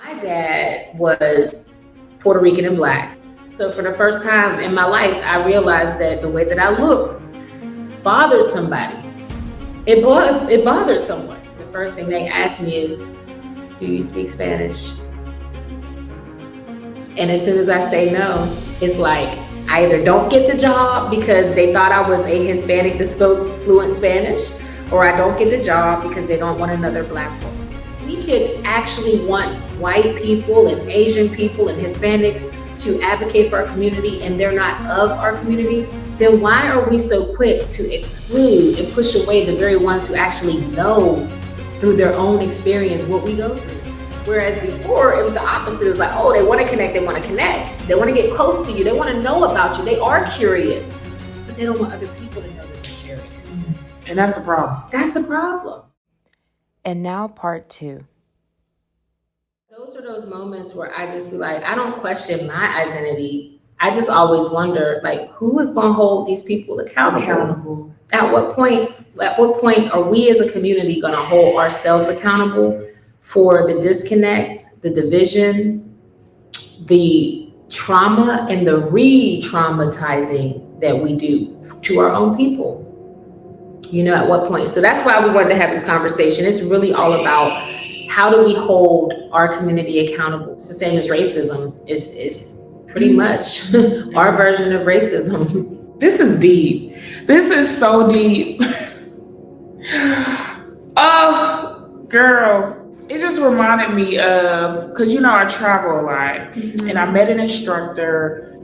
My dad was Puerto Rican and Black. So for the first time in my life, I realized that the way that I look bothered somebody. It bothered someone. The first thing they asked me is, do you speak Spanish? And as soon as I say no, it's like, I either don't get the job because they thought I was a Hispanic that spoke fluent Spanish, or I don't get the job because they don't want another Black woman. We could actually want white people and Asian people and Hispanics to advocate for our community and they're not of our community, then why are we so quick to exclude and push away the very ones who actually know through their own experience what we go through? Whereas before, it was the opposite. It was like, oh, they want to connect, they want to connect. They want to get close to you, they want to know about you, they are curious, but they don't want other people to know that they're curious. And that's the problem. That's the problem. And now part 2. Those are those moments where I just be like, I don't question my identity. I just always wonder, like, who is going to hold these people accountable? At what point are we as a community going to hold ourselves accountable for the disconnect, the division, the trauma, and the re-traumatizing that we do to our own people? At what point? So that's why we wanted to have this conversation. It's really all about how do we hold our community accountable? It's the same as racism. It's pretty much our version of racism. This is deep. This is so deep. Oh, girl. It just reminded me of, because I travel a lot, and I met an instructor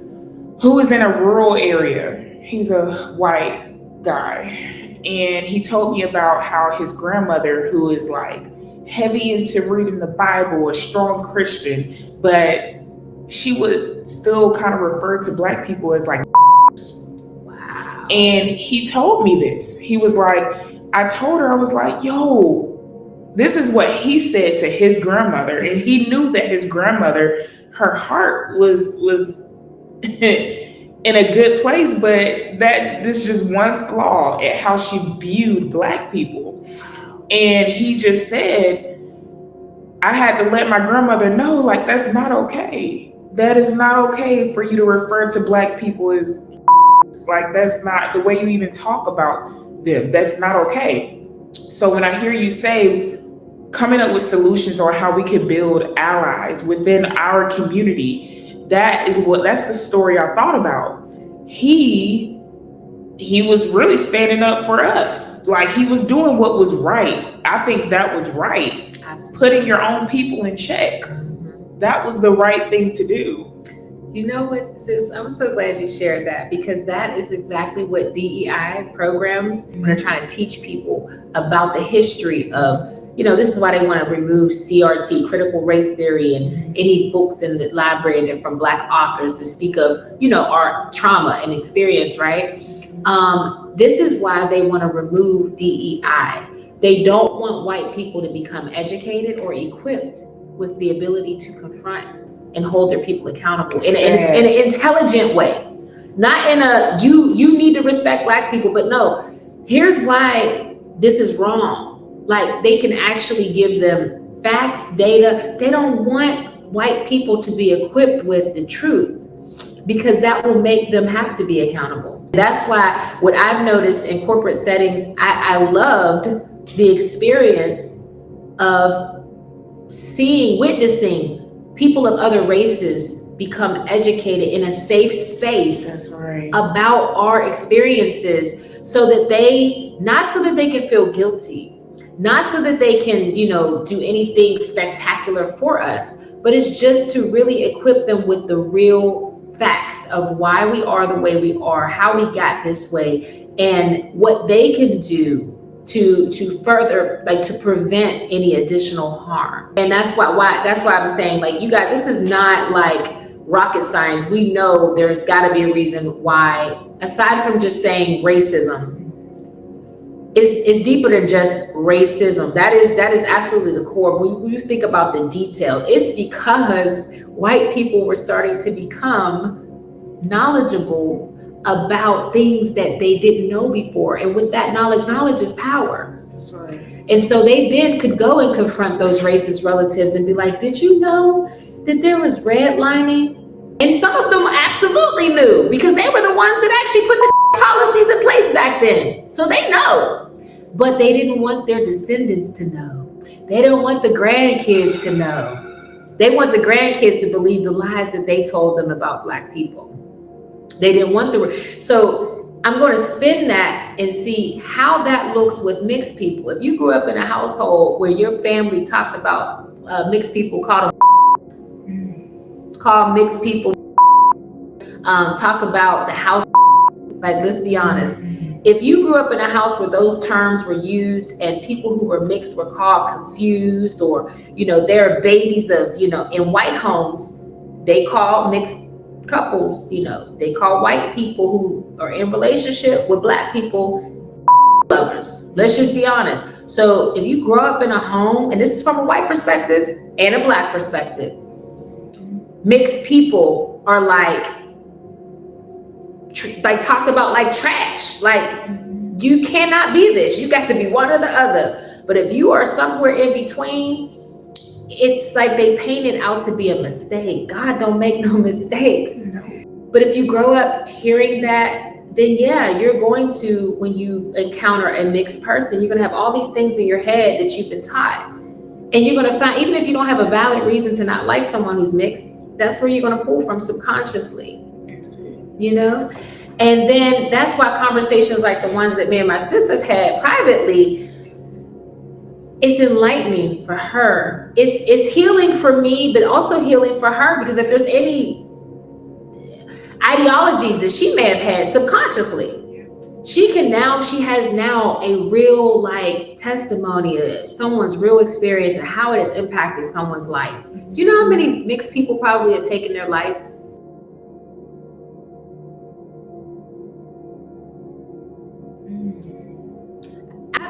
who was in a rural area. He's a white guy. And he told me about how his grandmother, who is like heavy into reading the Bible, a strong Christian, but she would still kind of refer to Black people as like, wow. And he told me this. He was like, I told her, I was like, yo, this is what he said to his grandmother. And he knew that his grandmother, her heart was in a good place, but this is just one flaw at how she viewed Black people. And he just said, I had to let my grandmother know, like, that's not okay. That is not okay for you to refer to Black people as like, that's not the way you even talk about them. That's not okay. So when I hear you say coming up with solutions on how we can build allies within our community, that's the story I thought about. He was really standing up for us. Like, he was doing what was right. I think that was right. Absolutely. Putting your own people in check. That was the right thing to do. You know what, sis? I'm so glad you shared that, because that is exactly what DEI programs, when they're trying to teach people about the history of, this is why they want to remove CRT, critical race theory, and any books in the library that from Black authors to speak of, our trauma and experience, right? This is why they want to remove DEI. They don't want white people to become educated or equipped with the ability to confront and hold their people accountable in an intelligent way. Not in a, you need to respect Black people, but no, here's why this is wrong. Like, they can actually give them facts, data. They don't want white people to be equipped with the truth, because that will make them have to be accountable. That's why what I've noticed in corporate settings, I loved the experience of witnessing people of other races become educated in a safe space. That's right. About our experiences, not so that they can feel guilty, not so that they can, do anything spectacular for us, but it's just to really equip them with the real facts of why we are the way we are, how we got this way, and what they can do to further, like, to prevent any additional harm. And that's why I've been saying, like, you guys, this is not like rocket science. We know there's got to be a reason why, aside from just saying racism, it's deeper than just racism. That is absolutely the core. When you think about the detail, it's because white people were starting to become knowledgeable about things that they didn't know before. And with that knowledge is power. That's right. And so they then could go and confront those racist relatives and be like, did you know that there was redlining? And some of them absolutely knew, because they were the ones that actually put the policies in place back then. So they know. But they didn't want their descendants to know. They don't want the grandkids to know. They want the grandkids to believe the lies that they told them about Black people. They didn't want so I'm going to spin that and see how that looks with mixed people. If you grew up in a household where your family talked about mixed people, called mixed people, talk about the house, like, let's be honest. If you grew up in a house where those terms were used and people who were mixed were called confused, or, there are babies of, in white homes, they call mixed couples, they call white people who are in relationship with Black people lovers. Let's just be honest. So if you grow up in a home, and this is from a white perspective and a Black perspective, mixed people are like talked about like trash. Like, you cannot be this. You got to be one or the other. But if you are somewhere in between, it's like they paint it out to be a mistake. God don't make no mistakes. No. But if you grow up hearing that, then yeah, you're going to, when you encounter a mixed person, you're going to have all these things in your head that you've been taught. And you're going to find, even if you don't have a valid reason to not like someone who's mixed, that's where you're going to pull from subconsciously. And then that's why conversations like the ones that me and my sis have had privately, it's enlightening for her. It's healing for me, but also healing for her, because if there's any ideologies that she may have had subconsciously, she has now a real testimony of someone's real experience and how it has impacted someone's life. Do you know how many mixed people probably have taken their life?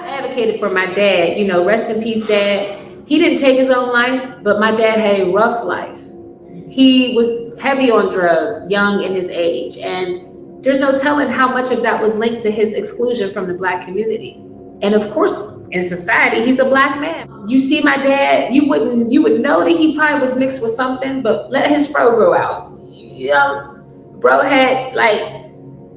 Advocated for my dad, rest in peace, Dad. He didn't take his own life, but my dad had a rough life. He was heavy on drugs, young in his age, and there's no telling how much of that was linked to his exclusion from the Black community. And of course, in society, he's a Black man. You see my dad, you would know that he probably was mixed with something, but let his fro grow out. Bro had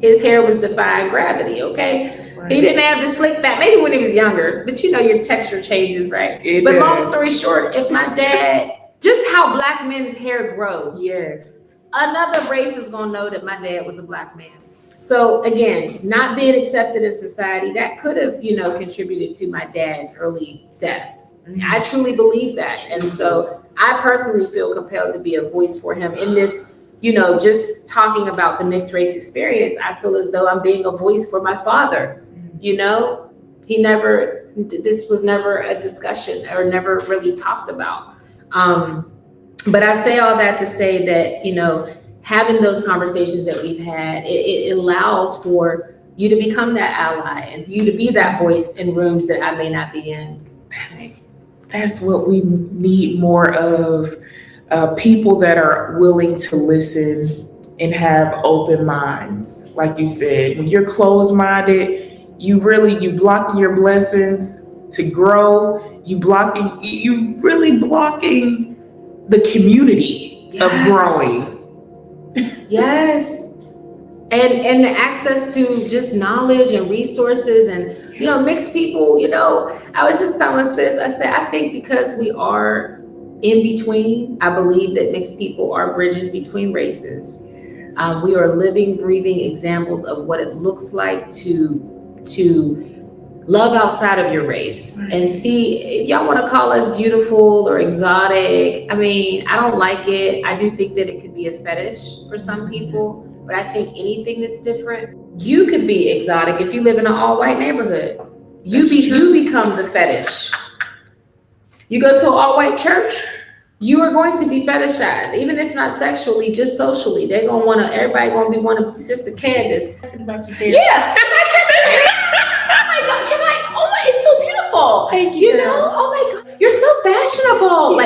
his hair was defying gravity, okay? Right. He didn't have the slick back, maybe when he was younger, but your texture changes, right? But long story short, if my dad, just how Black men's hair grow. Yes. Another race is gonna know that my dad was a Black man. So again, not being accepted in society, that could have, contributed to my dad's early death. Mm-hmm. I truly believe that. And so I personally feel compelled to be a voice for him in this, just talking about the mixed race experience. I feel as though I'm being a voice for my father. This was never a discussion or never really talked about. But I say all that to say that, having those conversations that we've had, it allows for you to become that ally and you to be that voice in rooms that I may not be in. That's what we need more of, people that are willing to listen and have open minds. Like you said, when you're closed-minded, you blocking your blessings to grow. You really blocking the community of growing. Yes. And the access to just knowledge and resources and, mixed people, I was just telling sis, I said, I think because we are in between, I believe that mixed people are bridges between races. We are living, breathing examples of what it looks like to love outside of your race and see, if y'all want to call us beautiful or exotic, I don't like it. I do think that it could be a fetish for some people, but I think anything that's different, you could be exotic if you live in an all-white neighborhood. You become the fetish. You go to an all-white church, you are going to be fetishized, even if not sexually, just socially. They're gonna want to. Everybody gonna be wanting Sister Candace. Yeah. Oh my God! It's so beautiful. Thank you. Oh my God, you're so fashionable.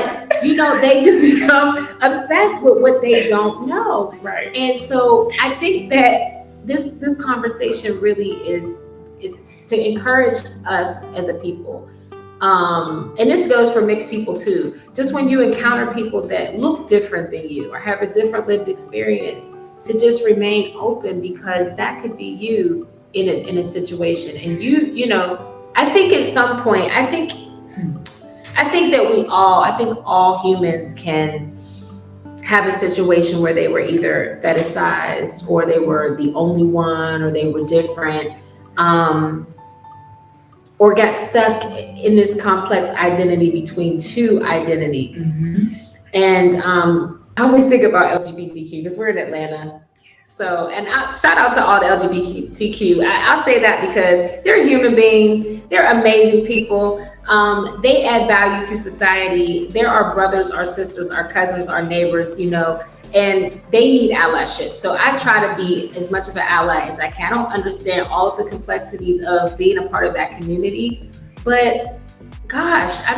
They just become obsessed with what they don't know. Right. And so I think that this conversation really is to encourage us as a people And this goes for mixed people too. Just when you encounter people that look different than you or have a different lived experience, to just remain open, because that could be you in a situation. And I think at some point, I think that I think all humans can have a situation where they were either fetishized, or they were the only one, or they were different, or got stuck in this complex identity between two identities. Mm-hmm. And I always think about LGBTQ because we're in Atlanta. So, and shout out to all the LGBTQ. I'll say that because they're human beings. They're amazing people. They add value to society. They're our brothers, our sisters, our cousins, our neighbors, and they need allyship. So I try to be as much of an ally as I can. I don't understand all of the complexities of being a part of that community, but gosh, I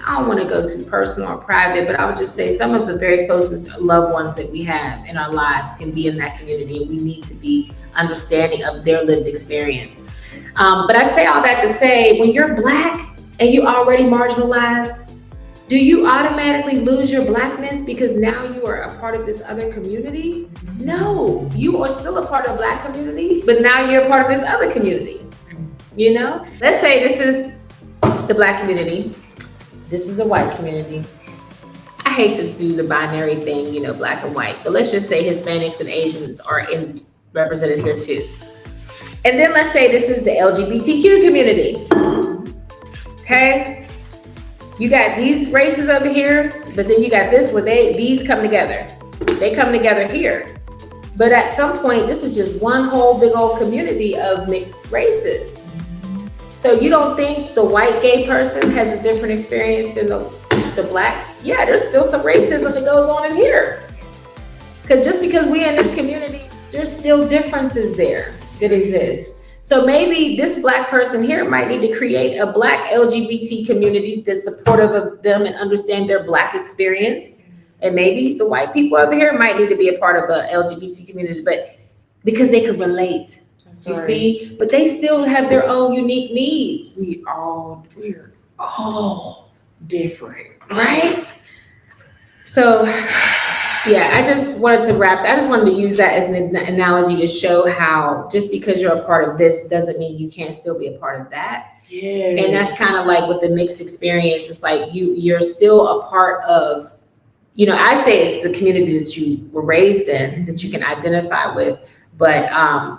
don't want to go too personal or private, but I would just say some of the very closest loved ones that we have in our lives can be in that community, and we need to be understanding of their lived experience. But I say all that to say, when you're Black and you already marginalized, do you automatically lose your Blackness because now you are a part of this other community? No, you are still a part of the Black community, but now you're a part of this other community. Let's say this is the Black community. This is the white community. I hate to do the binary thing, Black and white, but let's just say Hispanics and Asians are represented here too. And then let's say this is the LGBTQ community. Okay? You got these races over here, but then you got this where these come together. They come together here. But at some point, this is just one whole big old community of mixed races. So you don't think the white gay person has a different experience than the Black? Yeah, there's still some racism that goes on in here. Because just because we're in this community, there's still differences there that exist. So maybe this Black person here might need to create a Black LGBT community that's supportive of them and understand their Black experience. And maybe the white people over here might need to be a part of a LGBT community, but because they could relate. You see, but they still have their own unique needs. We're all different, right? So, yeah, I just wanted to use that as an analogy to show how just because you're a part of this doesn't mean you can't still be a part of that. Yes. And that's kind of like with the mixed experience. It's like you're still a part of, I say it's the community that you were raised in, that you can identify with. But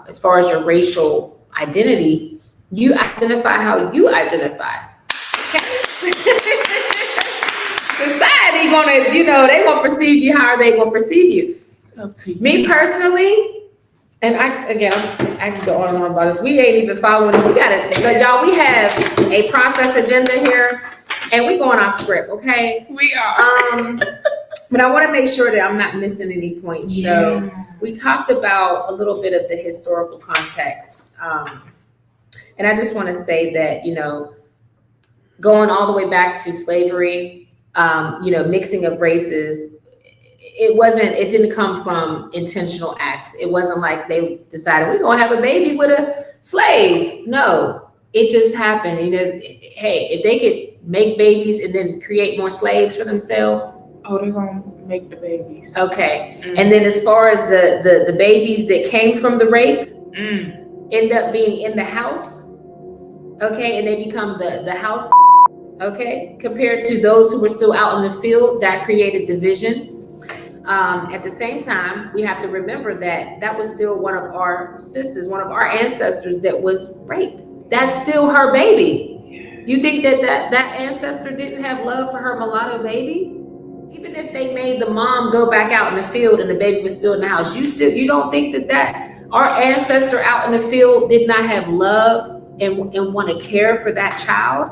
as far as your racial identity, you identify how you identify. Okay? Society they won't perceive you how they won't perceive you. It's up to you. Me personally, and I can go on and on about this. We ain't even following it. Y'all, we have a process agenda here, and we going off script, okay? We are. But I want to make sure that I'm not missing any points. Yeah. So we talked about a little bit of the historical context. And I just want to say that, going all the way back to slavery, mixing of races, it didn't come from intentional acts. It wasn't like they decided we're going to have a baby with a slave. No, it just happened. Hey, if they could make babies and then create more slaves for themselves, they're gonna make the babies. Okay. Mm. And then as far as the babies that came from the rape end up being in the house, okay, and they become the house, okay, compared to those who were still out in the field, that created division. At the same time, we have to remember that was still one of our sisters, one of our ancestors that was raped. That's still her baby. Yes. You think that ancestor didn't have love for her mulatto baby? Even if they made the mom go back out in the field and the baby was still in the house, you don't think that our ancestor out in the field did not have love and want to care for that child?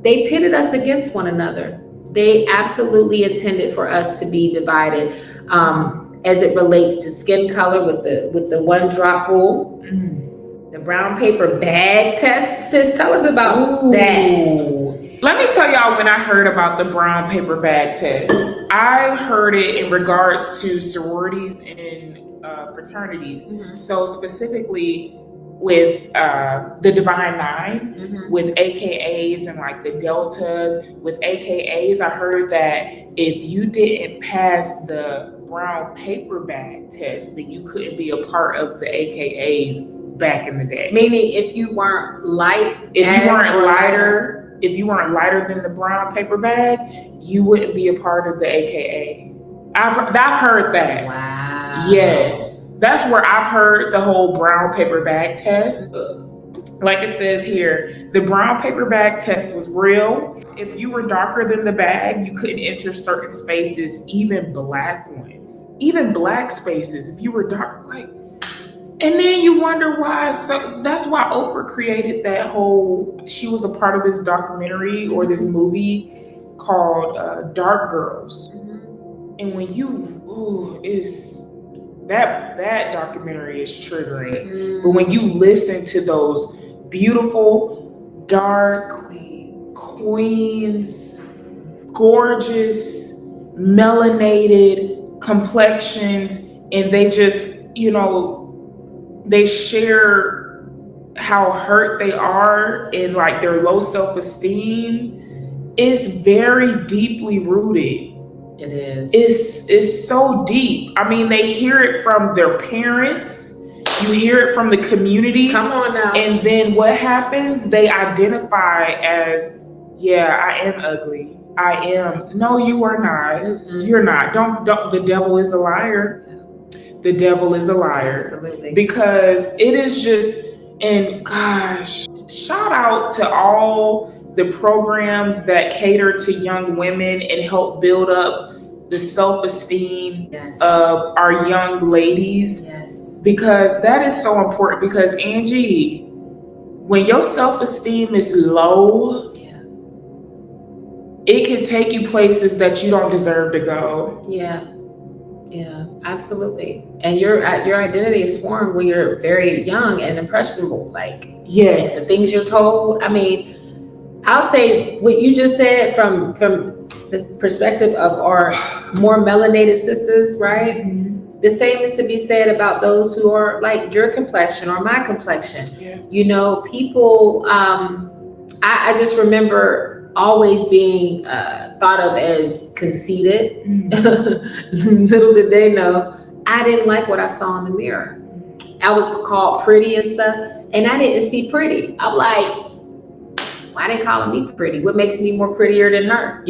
They pitted us against one another. They absolutely intended for us to be divided as it relates to skin color with the one drop rule, the brown paper bag test. Sis, tell us about that. Let me tell y'all when I heard about the brown paper bag test. I heard it in regards to sororities and fraternities. Mm-hmm. So specifically, with the Divine Nine, with AKAs and like the deltas. With AKAs, I heard that if you didn't pass the brown paper bag test, then you couldn't be a part of the AKAs back in the day. Meaning if you weren't light, if you weren't lighter than the brown paper bag, you wouldn't be a part of the AKA. I've heard that. Wow. Yes. That's where I've heard the whole brown paper bag test. Like it says here, the brown paper bag test was real. If you were darker than the bag, you couldn't enter certain spaces, even black ones, even black spaces. If you were dark, like, and then you wonder why. So that's why Oprah created that whole, she was a part of this documentary or this movie called Dark Girls. And when that documentary is triggering. But when you listen to those beautiful, dark queens, gorgeous, melanated complexions, and they just, they share how hurt they are and like their low self-esteem is very deeply rooted. It is. It's so deep. I mean, they hear it from their parents. You hear it from the community. Come on now. And then what happens? They identify as, yeah, I am ugly. I am. No, you are not. You're not. Don't. The devil is a liar. The devil is a liar. Absolutely. Because it is just, and gosh, shout out to all the programs that cater to young women and help build up the self-esteem of our young ladies. Yes. Because that is so important. Because Angie, when your self-esteem is low, it can take you places that you don't deserve to go. Yeah, absolutely. And your identity is formed when you're very young and impressionable. Like, the things you're told. I mean, I'll say what you just said from this perspective of our more melanated sisters, right? The same is to be said about those who are like your complexion or my complexion. People, I just remember always being thought of as conceited. Little did they know, I didn't like what I saw in the mirror. I was called pretty and stuff, and I didn't see pretty. I'm like, why are they calling me pretty? What makes me more prettier than her?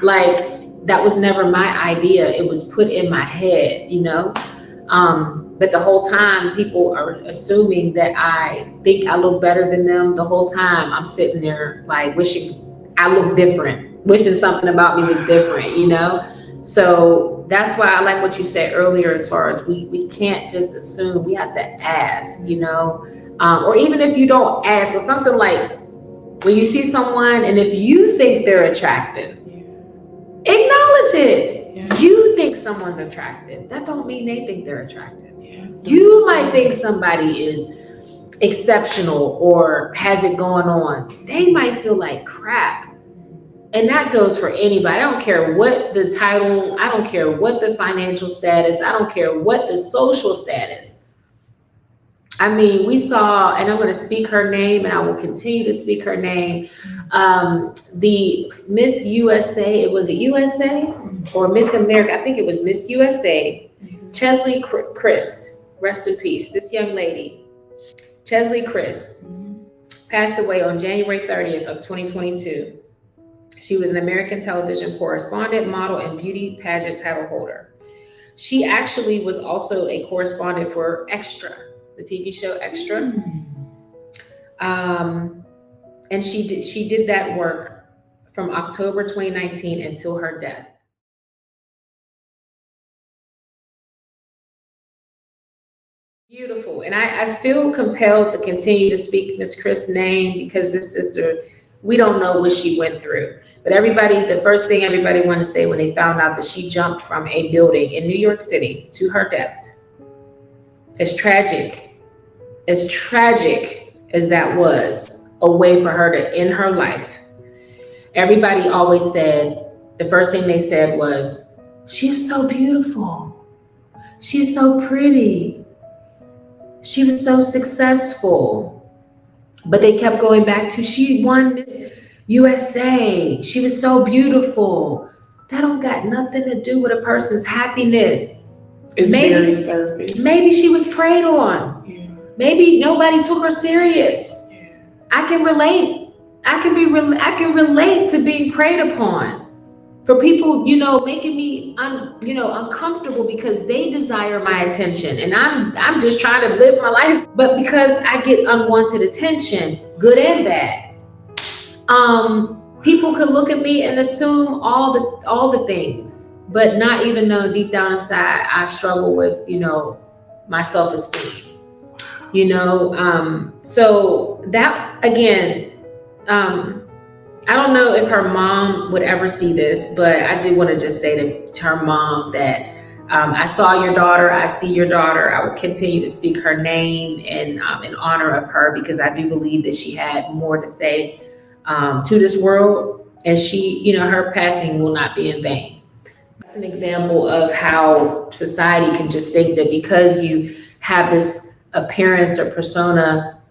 Like, that was never my idea. It was put in my head, but the whole time people are assuming that I think I look better than them. The whole time I'm sitting there like wishing I looked different, wishing something about me was different, So that's why I like what you said earlier, as far as we can't just assume, we have to ask, or even if you don't ask, or something like, when you see someone and if you think they're attractive, acknowledge it. You think someone's attractive. That don't mean they think they're attractive. You might think somebody is exceptional or has it going on. They might feel like crap. And that goes for anybody. I don't care what the title, I don't care what the financial status, I don't care what the social status. I mean, we saw, and I'm going to speak her name, and I will continue to speak her name. The Miss USA, was it USA or Miss America? I think it was Miss USA. Cheslie Kryst, rest in peace. This young lady, Cheslie Kryst, passed away on January 30th of 2022. She was an American television correspondent, model, and beauty pageant title holder. She actually was also a correspondent for Extra, the TV show Extra. And she did that work from October 2019 until her death. Beautiful. And I feel compelled to continue to speak Miss Kryst's name, because this sister, we don't know what she went through. But the first thing everybody wanted to say when they found out that she jumped from a building in New York City to her death, as tragic as that was, a way for her to end her life, everybody always said, the first thing they said was, she was so beautiful. She was so pretty. She was so successful, but they kept going back to, she won Miss USA. She was so beautiful. That don't got nothing to do with a person's happiness. It's very surface. Maybe she was preyed on. Yeah. Maybe nobody took her serious. Yeah. I can relate. I can relate to being preyed upon. For people, making me uncomfortable because they desire my attention, and I'm just trying to live my life, but because I get unwanted attention, good and bad, people could look at me and assume all the things, but not even know deep down inside I struggle with my self-esteem. So that again, I don't know if her mom would ever see this, but I did want to just say to her mom that I saw your daughter, I see your daughter. I will continue to speak her name and in honor of her, because I do believe that she had more to say to this world, and she, her passing will not be in vain. That's an example of how society can just think that because you have this appearance or persona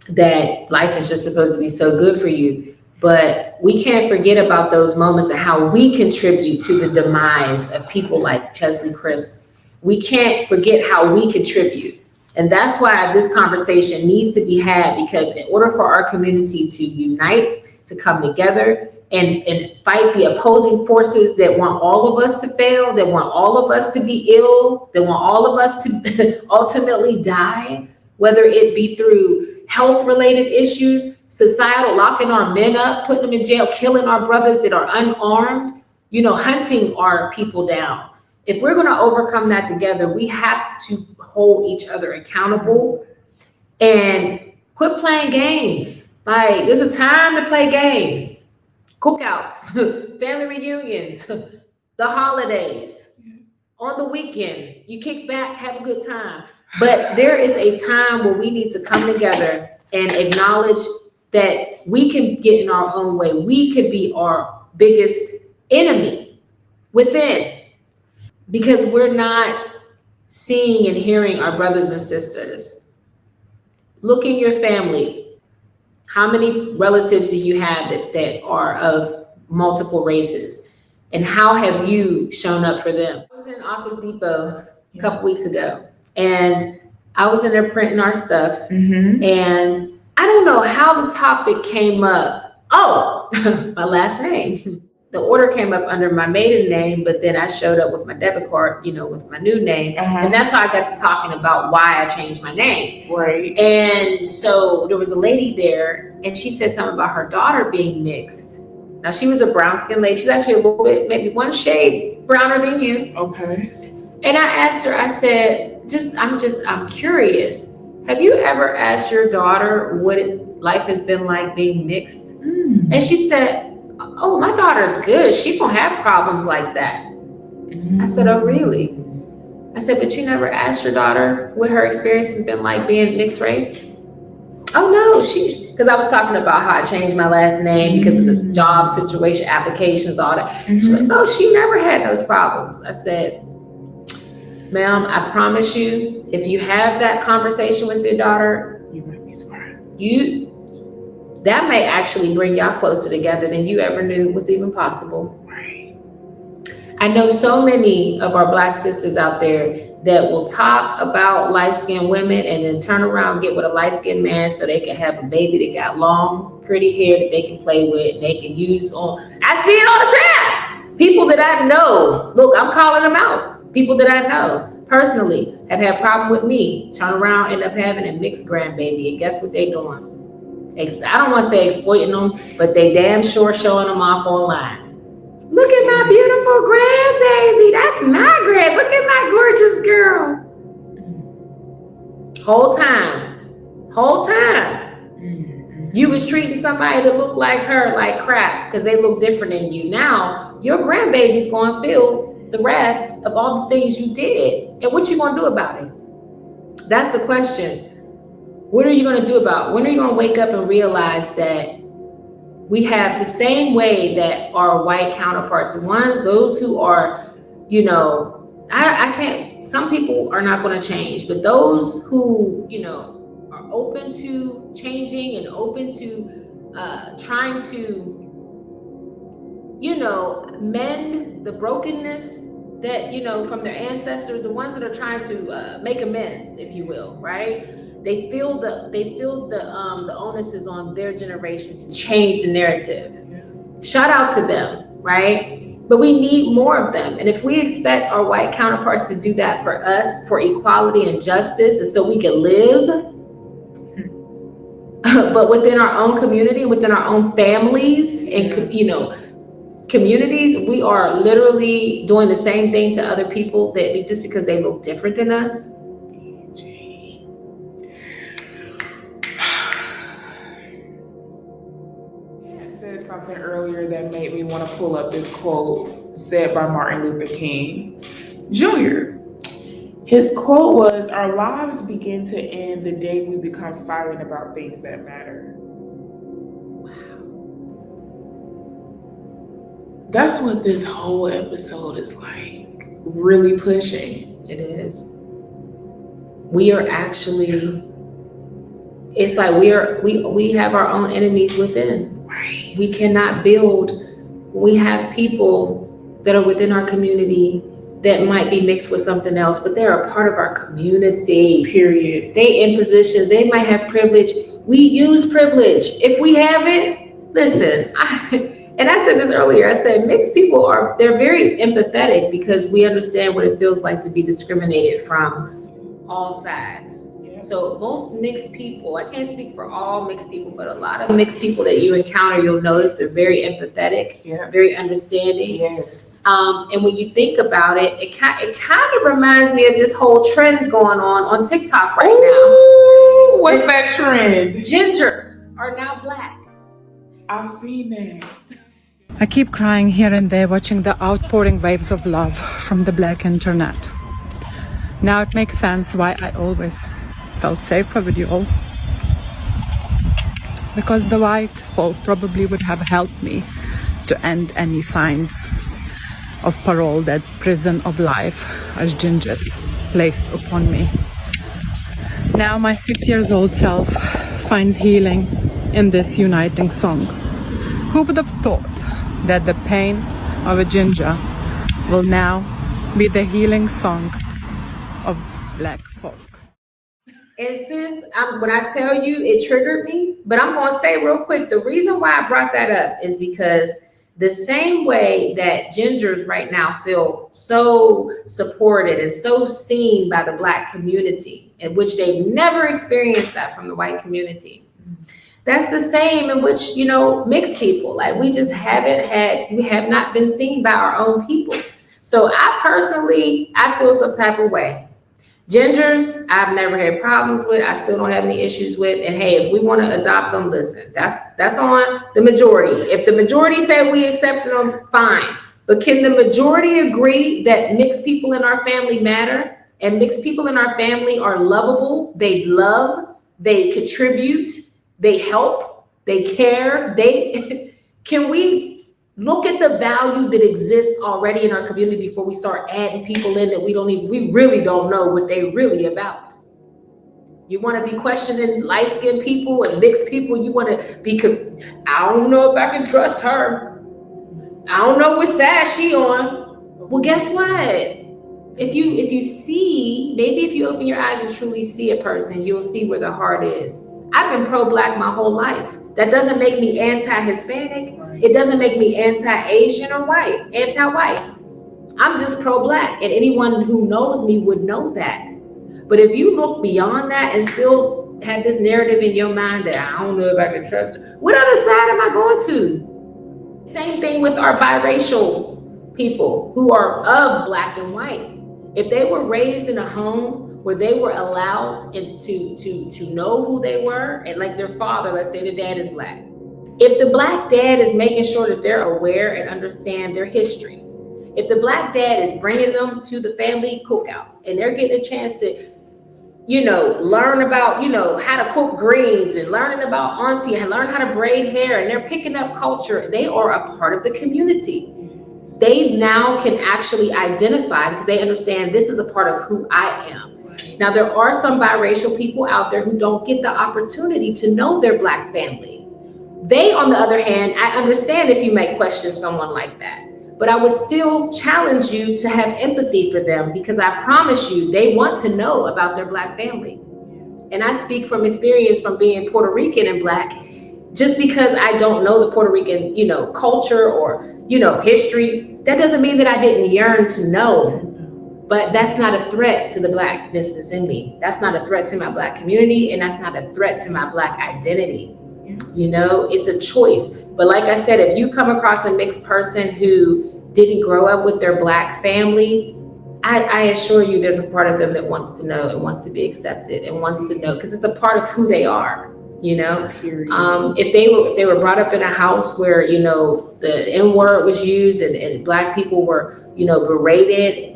that life is just supposed to be so good for you. But we can't forget about those moments and how we contribute to the demise of people like Cheslie Kryst. We can't forget how we contribute. And that's why this conversation needs to be had, because in order for our community to unite, to come together and fight the opposing forces that want all of us to fail, that want all of us to be ill, that want all of us to ultimately die, whether it be through health-related issues, societal, locking our men up, putting them in jail, killing our brothers that are unarmed, hunting our people down. If we're going to overcome that together, we have to hold each other accountable and quit playing games. Like, there's a time to play games, cookouts, family reunions, the holidays, on the weekend, you kick back, have a good time. But there is a time where we need to come together and acknowledge that we can get in our own way. We could be our biggest enemy within, because we're not seeing and hearing our brothers and sisters. Look in your family. How many relatives do you have that are of multiple races? And how have you shown up for them? I was in Office Depot a couple weeks ago, and I was in there printing our stuff. Mm-hmm. And I don't know how the topic came up. Oh, my last name. The order came up under my maiden name, but then I showed up with my debit card, with my new name. Uh-huh. And that's how I got to talking about why I changed my name. Right. And so there was a lady there, and she said something about her daughter being mixed. Now, she was a brown-skinned lady. She's actually a little bit, maybe one shade browner than you. Okay. And I asked her, I said, I'm curious. Have you ever asked your daughter what life has been like being mixed? Mm. And she said, oh, my daughter's good. She don't have problems like that. Mm. I said, oh, really? I said, but you never asked your daughter what her experience has been like being mixed race? Oh, no, because I was talking about how I changed my last name because of the job situation, applications, all that. Mm-hmm. She's like, no, she never had those problems. I said, ma'am, I promise you, if you have that conversation with your daughter, you might be surprised. That may actually bring y'all closer together than you ever knew was even possible. Right. I know so many of our Black sisters out there that will talk about light-skinned women and then turn around and get with a light-skinned man so they can have a baby that got long, pretty hair that they can play with and they can use on. I see it all the time. People that I know, look, I'm calling them out. People that I know personally have had problem with me, turn around, end up having a mixed grandbaby, and guess what they doing? I don't want to say exploiting them, but they damn sure showing them off online. Look at my beautiful grandbaby. That's my grand. Look at my gorgeous girl. Whole time, you was treating somebody that looked like her like crap because they look different than you. Now your grandbaby's going to feel the wrath of all the things you did. And what you going to do about it? That's the question. What are you going to do about it? When are you going to wake up and realize that we have the same way that our white counterparts, those who are, I can't, some people are not going to change, but those who, are open to changing and open to trying to, mend the brokenness that, from their ancestors, the ones that are trying to make amends, if you will, right? They feel the onus is on their generation to change the narrative. Shout out to them, right? But we need more of them. And if we expect our white counterparts to do that for us, for equality and justice, and so we can live, but within our own community, within our own families and, communities, we are literally doing the same thing to other people just because they look different than us. I said something earlier that made me want to pull up this quote said by Martin Luther King Jr. His quote was, "Our lives begin to end the day we become silent about things that matter." That's what this whole episode is like, really pushing. It is. We are actually, it's like we have our own enemies within. Right. We cannot build. We have people that are within our community that might be mixed with something else, but they're a part of our community. Period. They in positions, they might have privilege. We use privilege. If we have it, listen, and I said this earlier, I said mixed people they're very empathetic because we understand what it feels like to be discriminated from all sides. Yeah. So most mixed people, I can't speak for all mixed people, but a lot of mixed people that you encounter, you'll notice they're very empathetic, very understanding. Yes. And when you think about it, it kind of reminds me of this whole trend going on TikTok right now. What's that trend? Gingers are now Black. I've seen that. I keep crying here and there watching the outpouring waves of love from the Black internet. Now it makes sense why I always felt safer with you all. Because the white folk probably would have helped me to end any sign of parole, that prison of life, as gingers placed upon me. Now my 6-year-old self finds healing in this uniting song. Who would have thought that the pain of a ginger will now be the healing song of Black folk? And sis, when I tell you, it triggered me, but I'm going to say real quick, the reason why I brought that up is because the same way that gingers right now feel so supported and so seen by the Black community, in which they've never experienced that from the white community. That's the same in which, mixed people, like we have not been seen by our own people. So I feel some type of way. Gingers, I've never had problems with. I still don't have any issues with. And hey, if we want to adopt them, listen, that's on the majority. If the majority say we accept them, fine. But can the majority agree that mixed people in our family matter and mixed people in our family are lovable? They love, they contribute, they help, they care. Can we look at the value that exists already in our community before we start adding people in that we really don't know what they're really about? You want to be questioning light-skinned people and mixed people. You want to be, I don't know if I can trust her. I don't know what side she on. Well, guess what? If you see, maybe if you open your eyes and truly see a person, you'll see where the heart is. I've been pro-Black my whole life. That doesn't make me anti-Hispanic. Right. It doesn't make me anti-Asian or white, anti-white. I'm just pro-Black, and anyone who knows me would know that. But if you look beyond that and still have this narrative in your mind that I don't know if I can trust her, what other side am I going to? Same thing with our biracial people who are of Black and white. If they were raised in a home where they were allowed to know who they were, and like their father, let's say the dad is Black. If the Black dad is making sure that they're aware and understand their history, if the Black dad is bringing them to the family cookouts and they're getting a chance to, learn about, how to cook greens and learning about auntie and learn how to braid hair, and they're picking up culture, they are a part of the community. they now can actually identify because they understand this is a part of who I am. Now, there are some biracial people out there who don't get the opportunity to know their Black family. They, on the other hand, I understand if you might question someone like that, but I would still challenge you to have empathy for them because I promise you they want to know about their Black family. And I speak from experience from being Puerto Rican and Black. Just because I don't know the Puerto Rican, culture or, history, that doesn't mean that I didn't yearn to know. But that's not a threat to the Blackness that's in me. That's not a threat to my Black community, and that's not a threat to my Black identity. It's a choice. But like I said, if you come across a mixed person who didn't grow up with their Black family, I assure you there's a part of them that wants to know and wants to be accepted and wants to know because it's a part of who they are. If they were brought up in a house where, the N-word was used and Black people were, berated,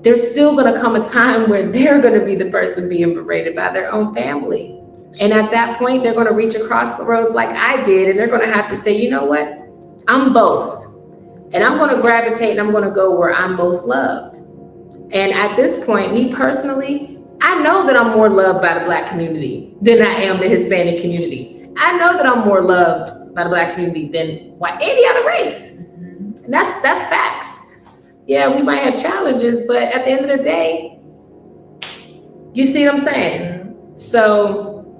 there's still going to come a time where they're going to be the person being berated by their own family. And at that point, they're going to reach across the roads like I did. And they're going to have to say, you know what? I'm both. And I'm going to gravitate and I'm going to go where I'm most loved. And at this point, me personally, I know that I'm more loved by the Black community than I am the Hispanic community. I know that I'm more loved by the Black community than any other race. And that's facts. Yeah, we might have challenges, but at the end of the day, you see what I'm saying? So,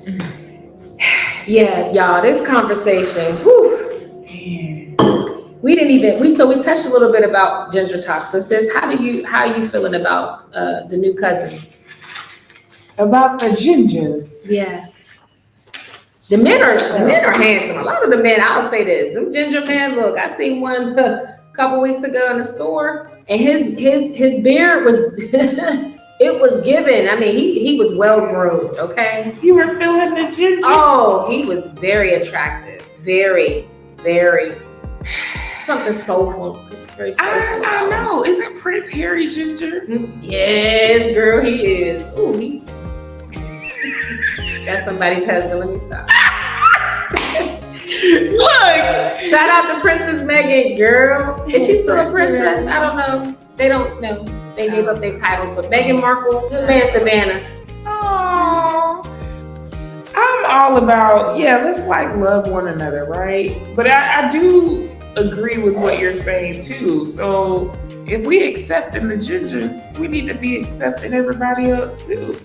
yeah, y'all, this conversation, we touched a little bit about GingerTok. So sis, how are you feeling about the new cousins? About the gingers? Yeah. The men are handsome. A lot of the men, I'll say this, them ginger men, look, I seen one a couple weeks ago in the store. And his beard was, it was given. I mean, he was well groomed, okay? You were feeling the ginger? Oh, he was very attractive. Very, very, something soulful. It's very soulful. I know. Isn't Prince Harry ginger? Yes, girl, he is. Ooh, that's somebody's husband. Let me stop. Look! Shout out to Princess Meghan, girl. Is she still a princess? I don't know. They don't know. They gave up their titles, but Meghan Markle, good man, Savannah. Oh, I'm all about, let's love one another, right? But I do agree with what you're saying too. So if we accepting the gingers, we need to be accepting everybody else too.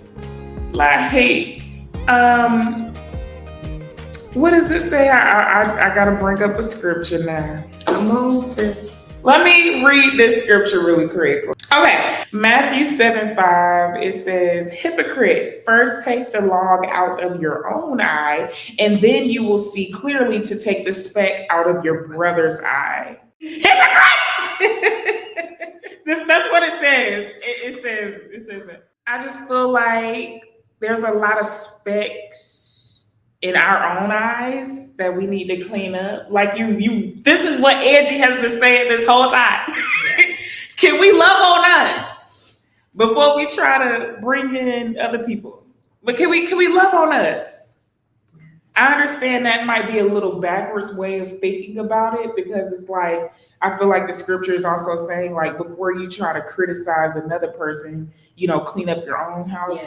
What does it say? I gotta bring up a scripture now. Come on, sis. Let me read this scripture really quickly. Okay, Matthew 7:5, it says, "Hypocrite, first take the log out of your own eye, and then you will see clearly to take the speck out of your brother's eye." Hypocrite! That's what it says. It says that. I just feel like there's a lot of specks in our own eyes that we need to clean up. Like this is what Angie has been saying this whole time. Can we love on us before we try to bring in other people? But can we love on us? Yes. I understand that might be a little backwards way of thinking about it because it's like, I feel like the scripture is also saying like, before you try to criticize another person, clean up your own house. Yes.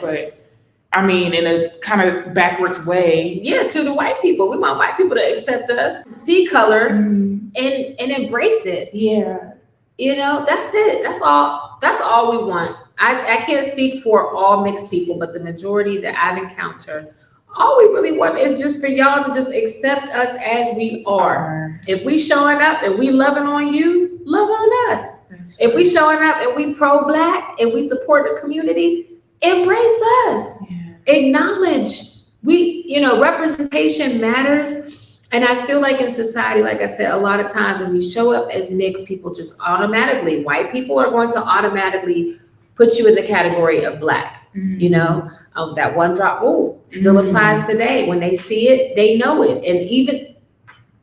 But I mean, in a kind of backwards way. Yeah, to the white people. We want white people to accept us, see color, and embrace it. Yeah. That's it. That's all we want. I can't speak for all mixed people, but the majority that I've encountered, all we really want is just for y'all to just accept us as we are. If we showing up and we loving on you, love on us. That's if we showing up and we pro-Black and we support the community, embrace us. Yeah. Acknowledge representation matters. And I feel like in society, like I said, a lot of times when we show up as mixed, people just automatically, white people are going to automatically put you in the category of Black. Mm-hmm. That one drop rule still applies today. When they see it, they know it. And even,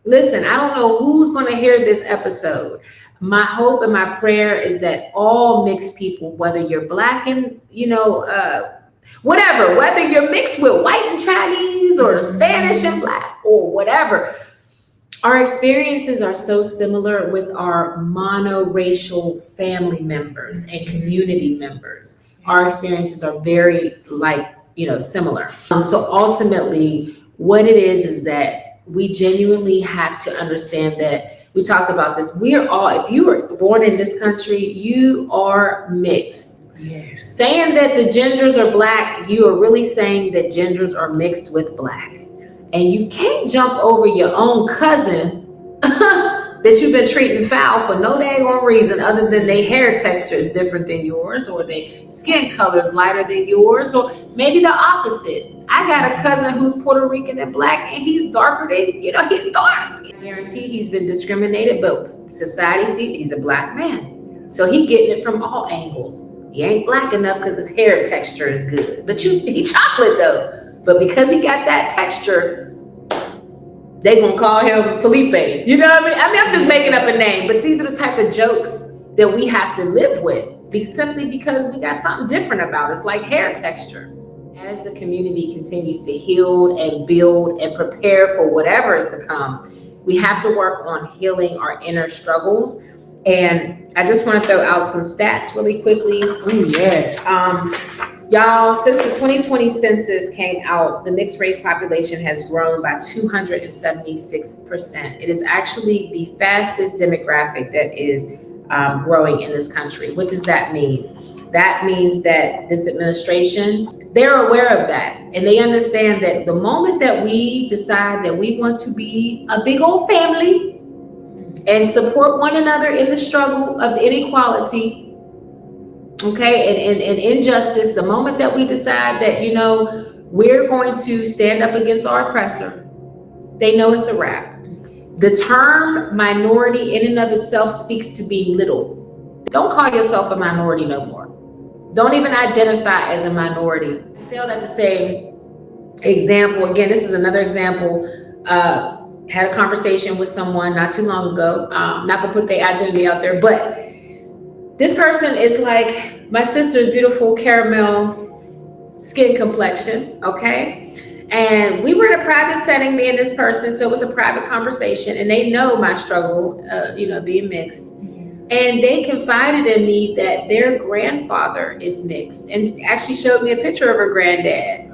listen, I don't know who's going to hear this episode. My hope and my prayer is that all mixed people, whether you're Black and, whatever, whether you're mixed with white and Chinese or Spanish and Black or whatever, Our experiences are so similar with our monoracial family members and community members. Our experiences are very similar. So ultimately, what it is that we genuinely have to understand that we talked about this. We are all, if you were born in this country, you are mixed. Yes. Saying that the gingers are Black, you are really saying that gingers are mixed with Black. And you can't jump over your own cousin that you've been treating foul for no daggone reason other than their hair texture is different than yours, or their skin color is lighter than yours, or maybe the opposite. I got a cousin who's Puerto Rican and Black, and he's darker than, he's dark. I guarantee he's been discriminated, but society sees he's a Black man. So he getting it from all angles. He ain't Black enough because his hair texture is good, but he chocolate though. But because he got that texture, they gonna call him Felipe. You know what I mean? I'm just making up a name, but these are the type of jokes that we have to live with, simply because we got something different about us, like hair texture. As the community continues to heal and build and prepare for whatever is to come, we have to work on healing our inner struggles. And I just want to throw out some stats really quickly. Oh, yes. Y'all, since the 2020 census came out, the mixed race population has grown by 276%. It is actually the fastest demographic that is growing in this country. What does that mean? That means that this administration, they're aware of that. And they understand that the moment that we decide that we want to be a big old family and support one another in the struggle of inequality, okay, and injustice, the moment that we decide that, we're going to stand up against our oppressor, they know it's a wrap. The term minority in and of itself speaks to being little. Don't call yourself a minority no more. Don't even identify as a minority. I say all that to say, example, again, this is another example. Had a conversation with someone not too long ago. Not gonna put their identity out there, but this person is like my sister's beautiful caramel skin complexion, okay? And we were in a private setting, me and this person, so it was a private conversation, and they know my struggle, being mixed. And they confided in me that their grandfather is mixed, and actually showed me a picture of her granddad.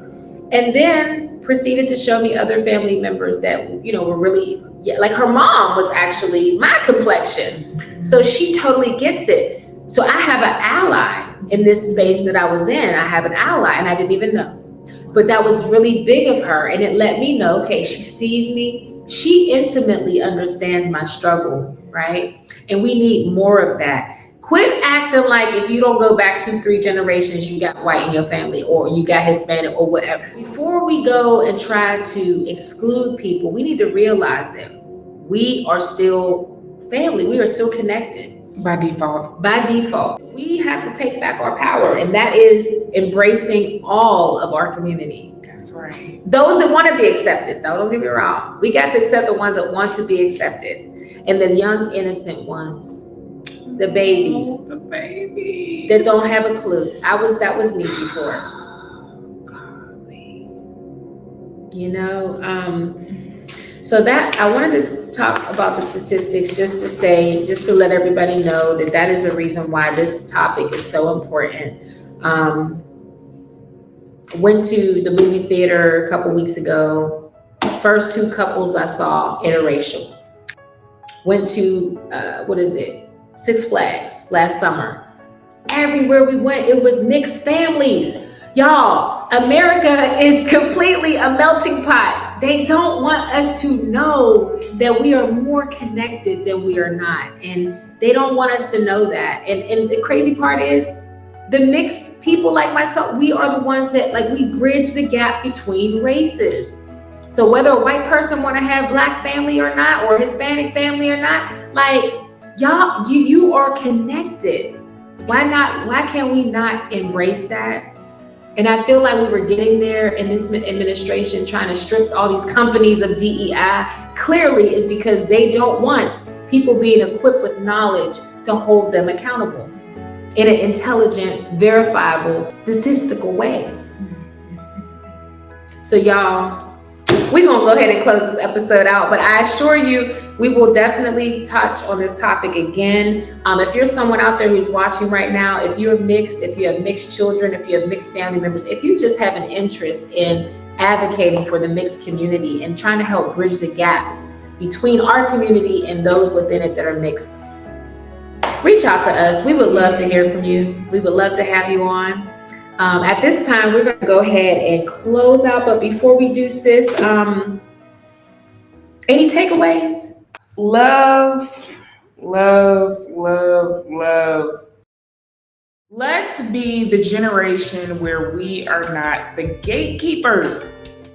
And then proceeded to show me other family members that, were really, like her mom was actually my complexion. So she totally gets it. So I have an ally in this space that I was in. I have an ally, and I didn't even know. But that was really big of her. And it let me know, okay, she sees me. She intimately understands my struggle, right? And we need more of that. Quit acting like if you don't go back 2-3 generations, you got white in your family, or you got Hispanic, or whatever. Before we go and try to exclude people, we need to realize that we are still family. We are still connected. By default. By default. We have to take back our power, and that is embracing all of our community. That's right. Those that want to be accepted, though, don't get me wrong. We got to accept the ones that want to be accepted, and the young, innocent ones. The babies. Oh, the babies. That don't have a clue. That was me before. So that I wanted to talk about the statistics just to let everybody know that is a reason why this topic is so important. Went to the movie theater a couple weeks ago. First 2 couples I saw, interracial. Went to, Six Flags last summer. Everywhere we went, it was mixed families. Y'all, America is completely a melting pot. They don't want us to know that we are more connected than we are not. And they don't want us to know that. And the crazy part is, the mixed people like myself, we are the ones that we bridge the gap between races. So whether a white person want to have Black family or not, or Hispanic family or not, y'all, you are connected. Why can't we not embrace that? And I feel like we were getting there in this administration, trying to strip all these companies of DEI, clearly is because they don't want people being equipped with knowledge to hold them accountable in an intelligent, verifiable, statistical way. So y'all, we're going to go ahead and close this episode out. But I assure you, we will definitely touch on this topic again. If you're someone out there who's watching right now, if you're mixed, if you have mixed children, if you have mixed family members, if you just have an interest in advocating for the mixed community and trying to help bridge the gaps between our community and those within it that are mixed, reach out to us. We would love to hear from you. We would love to have you on. At this time, we're going to go ahead and close out. But before we do, sis, any takeaways? Love, love, love, love. Let's be the generation where we are not the gatekeepers,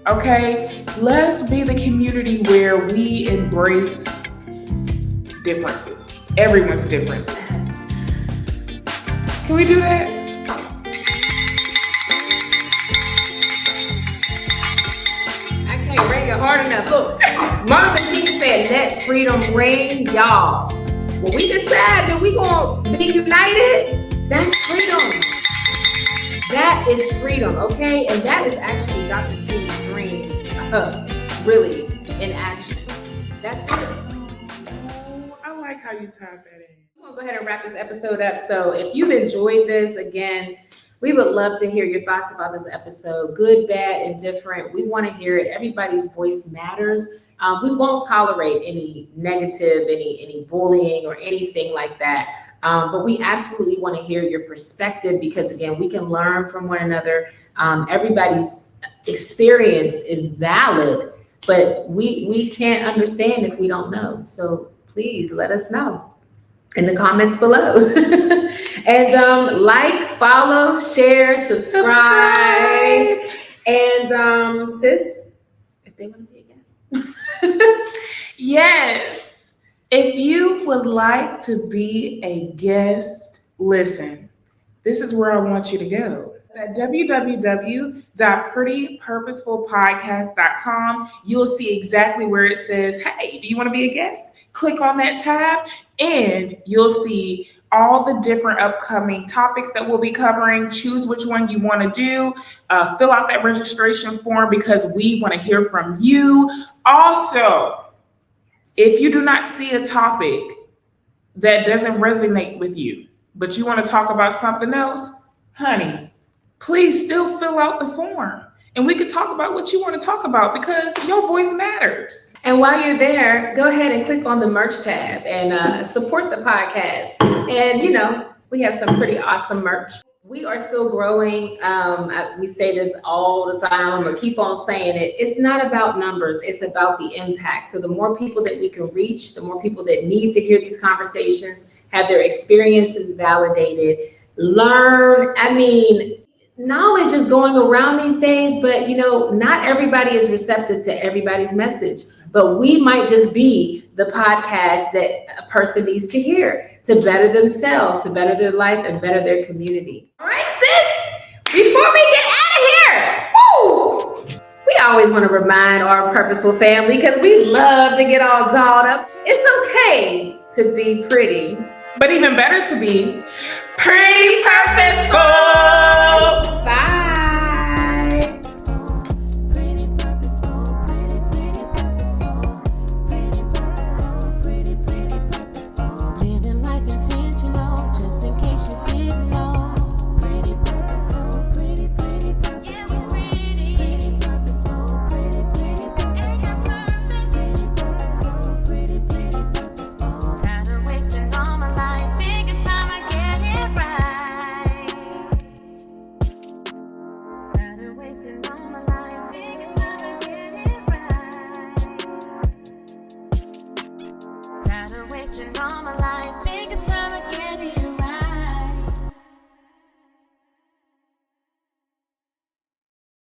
okay? Let's be the community where we embrace differences, everyone's differences. Can we do that? Hard enough. Look, Martin Luther King said, "Let freedom reign, y'all." When we decide that we're gonna be united, that's freedom. That is freedom, okay? And that is actually Dr. King's dream, really, in action. That's it. Oh, I like how you tied that in. I'm gonna go ahead and wrap this episode up. So if you've enjoyed this, again, we would love to hear your thoughts about this episode, good, bad, indifferent. We want to hear it. Everybody's voice matters. We won't tolerate any negative, any bullying or anything like that. But we absolutely want to hear your perspective because, again, we can learn from one another. Everybody's experience is valid, but we can't understand if we don't know. So please let us know in the comments below. And like, follow, share, subscribe. And sis, if they want to be a guest. Yes. If you would like to be a guest, listen, this is where I want you to go. It's at www.prettypurposefulpodcast.com. You'll see exactly where it says, hey, do you want to be a guest? Click on that tab and you'll see all the different upcoming topics that we'll be covering. Choose which one you want to do. Fill out that registration form because we want to hear from you. Also, if you do not see a topic that doesn't resonate with you, but you want to talk about something else, honey, please still fill out the form. And we could talk about what you want to talk about because your voice matters. And while you're there, go ahead and click on the merch tab and support the podcast. And, we have some pretty awesome merch. We are still growing. We say this all the time, but keep on saying it. It's not about numbers. It's about the impact. So the more people that we can reach, the more people that need to hear these conversations, have their experiences validated, learn. Knowledge is going around these days, but not everybody is receptive to everybody's message. But we might just be the podcast that a person needs to hear to better themselves, to better their life, and better their community. All right, sis, before we get out of here, we always want to remind our purposeful family, because we love to get all dolled up. It's okay to be pretty, but even better to be pretty purposeful. Bye. Wasting all my life.